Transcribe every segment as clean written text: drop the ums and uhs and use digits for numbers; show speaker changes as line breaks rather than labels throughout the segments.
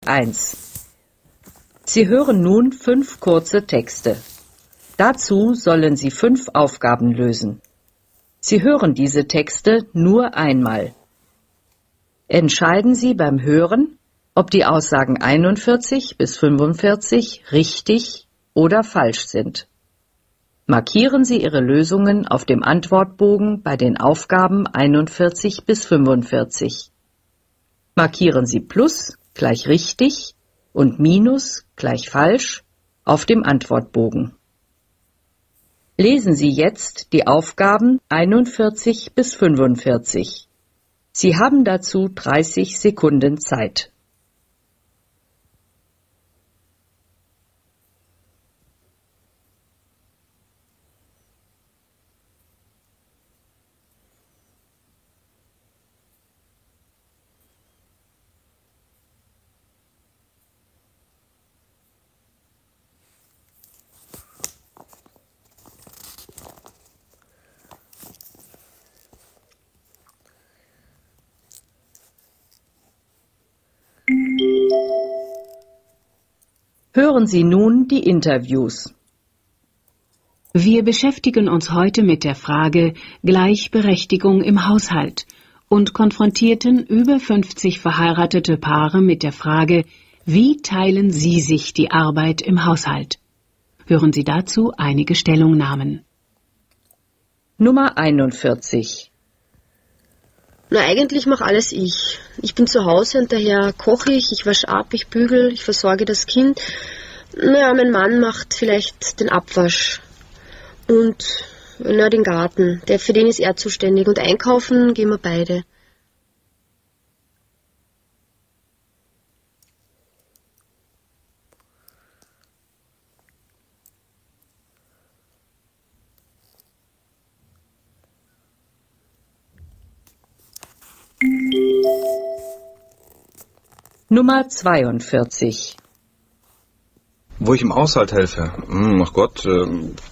1. Sie hören nun 5 kurze Texte. Dazu sollen Sie 5 Aufgaben lösen. Sie hören diese Texte nur einmal. Entscheiden Sie beim Hören, ob die Aussagen 41 bis 45 richtig oder falsch sind. Markieren Sie Ihre Lösungen auf dem Antwortbogen bei den Aufgaben 41 bis 45. Markieren Sie Plus gleich richtig und Minus gleich falsch auf dem Antwortbogen. Lesen Sie jetzt die Aufgaben 41 bis 45. Sie haben dazu 30 Sekunden Zeit. Hören Sie nun die Interviews.
Wir beschäftigen uns heute mit der Frage Gleichberechtigung im Haushalt und konfrontierten über 50 verheiratete Paare mit der Frage, wie teilen sie sich die Arbeit im Haushalt? Hören Sie dazu einige Stellungnahmen.
Nummer 41.
Na, eigentlich mache alles ich. Ich bin zu Hause und daher koche ich wasche ab, ich bügel, ich versorge das Kind. Naja, mein Mann macht vielleicht den Abwasch und den Garten. Für den ist er zuständig. Und einkaufen gehen wir beide.
Nummer 42.
Wo ich im Haushalt helfe? Ach Gott,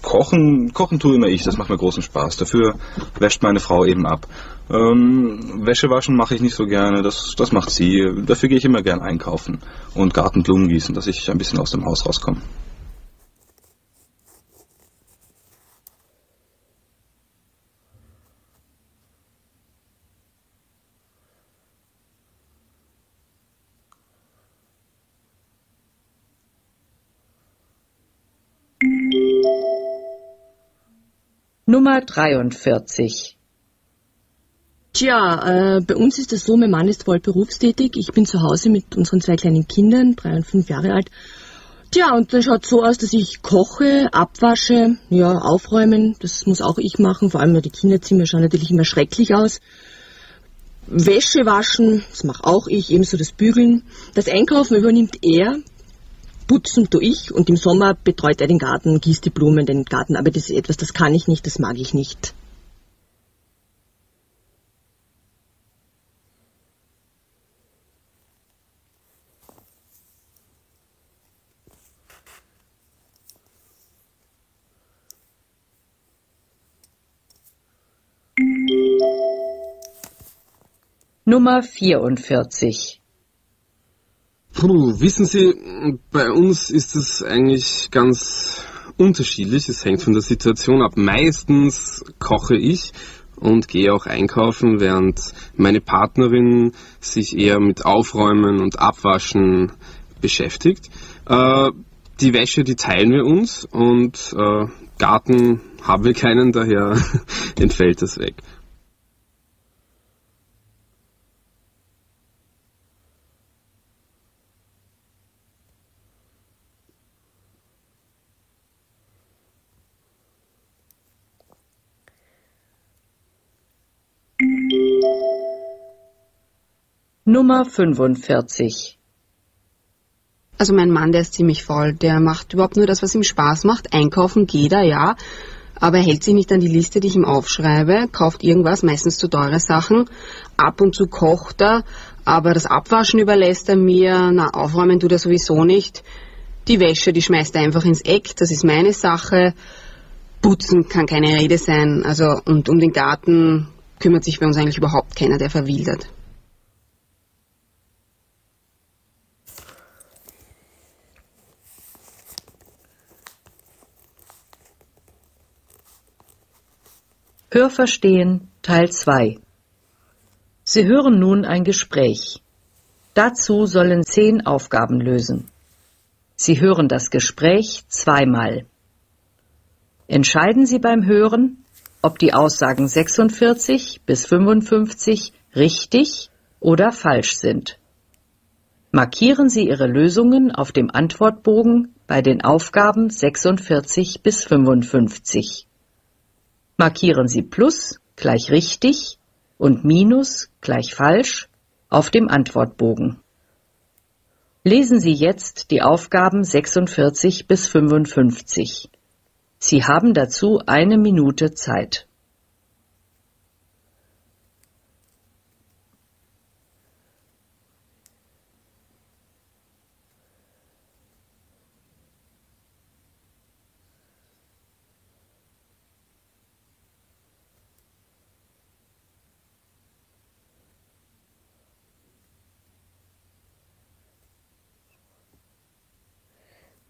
kochen tue immer ich, das macht mir großen Spaß. Dafür wäscht meine Frau eben ab. Wäsche waschen mache ich nicht so gerne, das macht sie. Dafür gehe ich immer gern einkaufen und Gartenblumen gießen, dass ich ein bisschen aus dem Haus rauskomme.
Nummer 43.
Tja, bei uns ist es so, mein Mann ist voll berufstätig. Ich bin zu Hause mit unseren 2 kleinen Kindern, 3 und 5 Jahre alt. Tja, und dann schaut es so aus, dass ich koche, abwasche, ja, aufräumen, das muss auch ich machen. Vor allem die Kinderzimmer schauen natürlich immer schrecklich aus. Wäsche waschen, das mache auch ich, ebenso das Bügeln. Das Einkaufen übernimmt er. Putzen tue ich und im Sommer betreut er den Garten, gießt die Blumen, den Garten. Aber das ist etwas, das kann ich nicht, das mag ich nicht.
Nummer 44.
Wissen Sie, bei uns ist es eigentlich ganz unterschiedlich. Es hängt von der Situation ab. Meistens koche ich und gehe auch einkaufen, während meine Partnerin sich eher mit Aufräumen und Abwaschen beschäftigt. Die Wäsche, die teilen wir uns und Garten haben wir keinen, daher entfällt das weg.
Nummer 45.
Also mein Mann, der ist ziemlich faul. Der macht überhaupt nur das, was ihm Spaß macht. Einkaufen geht er, ja. Aber er hält sich nicht an die Liste, die ich ihm aufschreibe. Kauft irgendwas, meistens zu teure Sachen. Ab und zu kocht er. Aber das Abwaschen überlässt er mir. Na, aufräumen tut er sowieso nicht. Die Wäsche, die schmeißt er einfach ins Eck. Das ist meine Sache. Putzen kann keine Rede sein. Also, und um den Garten kümmert sich bei uns eigentlich überhaupt keiner, der verwildert.
Hörverstehen Teil 2. Sie hören nun ein Gespräch. Dazu sollen 10 Aufgaben lösen. Sie hören das Gespräch zweimal. Entscheiden Sie beim Hören, ob die Aussagen 46 bis 55 richtig oder falsch sind. Markieren Sie Ihre Lösungen auf dem Antwortbogen bei den Aufgaben 46 bis 55. Markieren Sie Plus gleich richtig und Minus gleich falsch auf dem Antwortbogen. Lesen Sie jetzt die Aufgaben 46 bis 55. Sie haben dazu 1 Minute Zeit.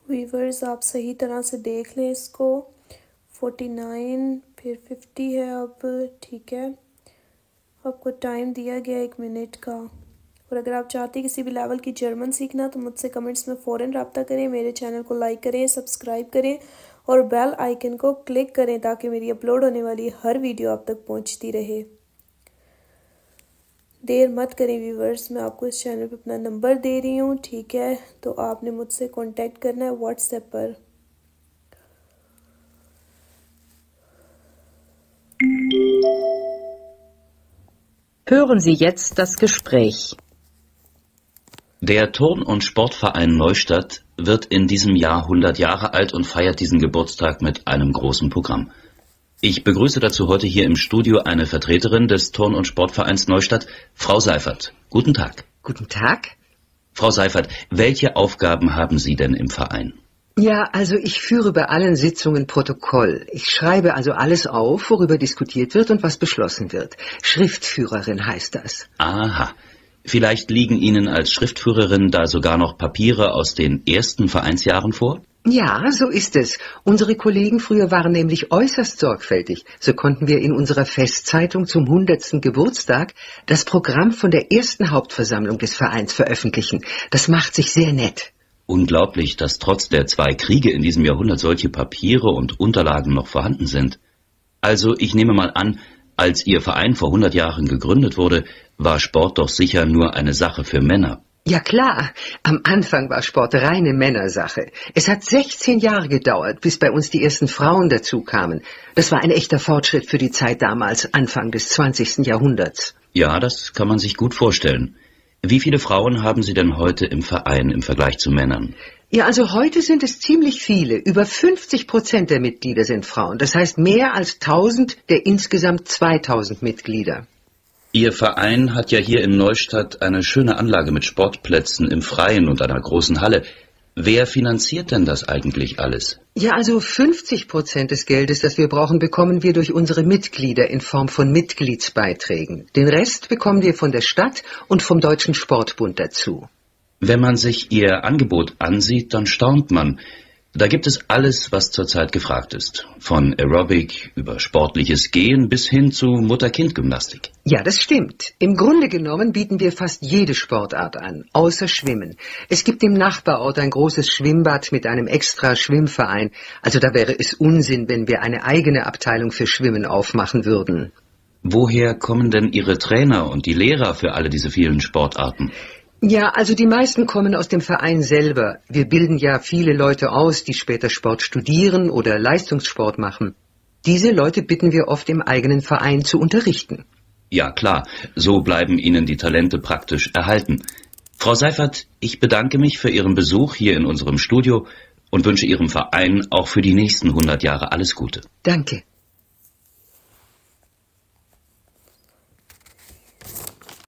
Viewers आप सही तरह से देख लें इसको 49 फिर 50 है अब ठीक है आपको टाइम दिया गया 1 मिनट का और अगर आप चाहते हैं किसी भी लेवल की जर्मन सीखना तो मुझसे कमेंट्स में फ़ौरन रब्ता करें मेरे चैनल को लाइक करें सब्सक्राइब करें और बेल आइकन को क्लिक करें ताकि मेरी अपलोड होने वाली हर वीडियो आप तक पहुंचती रहे देर मत करें व्यूवर्स मैं आपको इस चैनल पे अपना नंबर दे रही हूँ ठीक है तो आपने मुझसे कांटेक्ट करना है व्हाट्सएप पर
Hören Sie jetzt das Gespräch.
Der Turn- und Sportverein Neustadt wird in diesem Jahr 100 Jahre alt und feiert diesen Geburtstag mit einem großen Programm. Ich begrüße dazu heute hier im Studio eine Vertreterin des Turn- und Sportvereins Neustadt, Frau Seifert. Guten Tag.
Guten Tag.
Frau Seifert, welche Aufgaben haben Sie denn im Verein?
Ja, also ich führe bei allen Sitzungen Protokoll. Ich schreibe also alles auf, worüber diskutiert wird und was beschlossen wird. Schriftführerin heißt das.
Aha. Vielleicht liegen Ihnen als Schriftführerin da sogar noch Papiere aus den ersten Vereinsjahren vor?
Ja, so ist es. Unsere Kollegen früher waren nämlich äußerst sorgfältig. So konnten wir in unserer Festzeitung zum 100. Geburtstag das Programm von der ersten Hauptversammlung des Vereins veröffentlichen. Das macht sich sehr nett.
Unglaublich, dass trotz der 2 Kriege in diesem Jahrhundert solche Papiere und Unterlagen noch vorhanden sind. Also ich nehme mal an, als Ihr Verein vor 100 Jahren gegründet wurde, war Sport doch sicher nur eine Sache für Männer.
Ja klar, am Anfang war Sport reine Männersache. Es hat 16 Jahre gedauert, bis bei uns die ersten Frauen dazu kamen. Das war ein echter Fortschritt für die Zeit damals, Anfang des 20. Jahrhunderts.
Ja, das kann man sich gut vorstellen. Wie viele Frauen haben Sie denn heute im Verein im Vergleich zu Männern?
Ja, also heute sind es ziemlich viele. Über 50% der Mitglieder sind Frauen. Das heißt mehr als 1000 der insgesamt 2000 Mitglieder.
Ihr Verein hat ja hier in Neustadt eine schöne Anlage mit Sportplätzen im Freien und einer großen Halle. Wer finanziert denn das eigentlich alles?
Ja, also 50% des Geldes, das wir brauchen, bekommen wir durch unsere Mitglieder in Form von Mitgliedsbeiträgen. Den Rest bekommen wir von der Stadt und vom Deutschen Sportbund dazu.
Wenn man sich Ihr Angebot ansieht, dann staunt man. Da gibt es alles, was zurzeit gefragt ist. Von Aerobic über sportliches Gehen bis hin zu Mutter-Kind-Gymnastik.
Ja, das stimmt. Im Grunde genommen bieten wir fast jede Sportart an, außer Schwimmen. Es gibt im Nachbarort ein großes Schwimmbad mit einem extra Schwimmverein. Also da wäre es Unsinn, wenn wir eine eigene Abteilung für Schwimmen aufmachen würden.
Woher kommen denn Ihre Trainer und die Lehrer für alle diese vielen Sportarten?
Ja, also die meisten kommen aus dem Verein selber. Wir bilden ja viele Leute aus, die später Sport studieren oder Leistungssport machen. Diese Leute bitten wir oft im eigenen Verein zu unterrichten.
Ja klar, so bleiben Ihnen die Talente praktisch erhalten. Frau Seifert, ich bedanke mich für Ihren Besuch hier in unserem Studio und wünsche Ihrem Verein auch für die nächsten 100 Jahre alles Gute.
Danke.